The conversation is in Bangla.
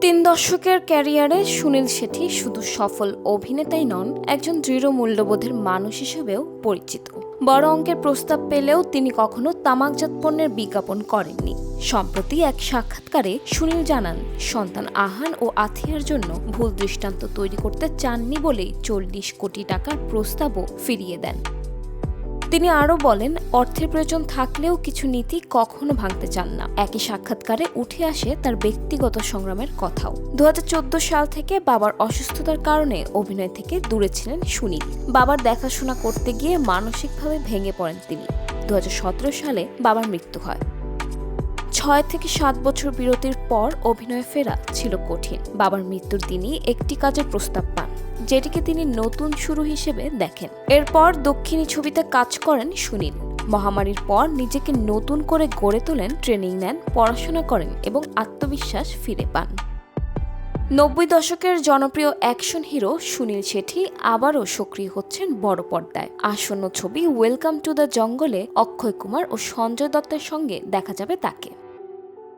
তিন দশকের ক্যারিয়ারে সুনীল শেঠি শুধু সফল অভিনেতাই নন, একজন দৃঢ় মূল্যবোধের মানুষ হিসেবেও পরিচিত। বড় অঙ্কের প্রস্তাব পেলেও তিনি কখনো তামাকজাত পণ্যের বিজ্ঞাপন করেননি। সম্প্রতি এক সাক্ষাৎকারে সুনীল জানান, সন্তান আহান ও আথিয়ার জন্য ভুল দৃষ্টান্ত তৈরি করতে চাননি বলেই 40 কোটি টাকার প্রস্তাবও ফিরিয়ে দেন। তিনি আরও বলেন, অর্থের প্রয়োজন থাকলেও কিছু নীতি কখনো ভাঙতে চান না। একই সাক্ষাৎকারে উঠে আসে তার ব্যক্তিগত সংগ্রামের কথাও। 2014 সাল থেকে বাবার অসুস্থতার কারণে অভিনয় থেকে দূরে ছিলেন সুনীল। বাবার দেখাশোনা করতে গিয়ে মানসিকভাবে ভেঙে পড়েন তিনি। 2017 সালে বাবার মৃত্যু হয়। 6 থেকে 7 বছর বিরতির পর অভিনয়ে ফেরা ছিল কঠিন। বাবার মৃত্যুর দিনই একটি কাজের প্রস্তাব পান, যেটিকে তিনি নতুন শুরু হিসেবে দেখেন। এরপর দক্ষিণী ছবিতে কাজ করেন সুনীল। মহামারীর পর নিজেকে নতুন করে গড়ে তোলেন, ট্রেনিং নেন, পড়াশোনা করেন এবং আত্মবিশ্বাস ফিরে পান। 90 দশকের জনপ্রিয় অ্যাকশন হিরো সুনীল শেঠি আবারও সক্রিয় হচ্ছেন বড় পর্দায়। আসন্ন ছবি ওয়েলকাম টু দ্য জঙ্গলে অক্ষয় কুমার ও সঞ্জয় দত্তের সঙ্গে দেখা যাবে তাকে।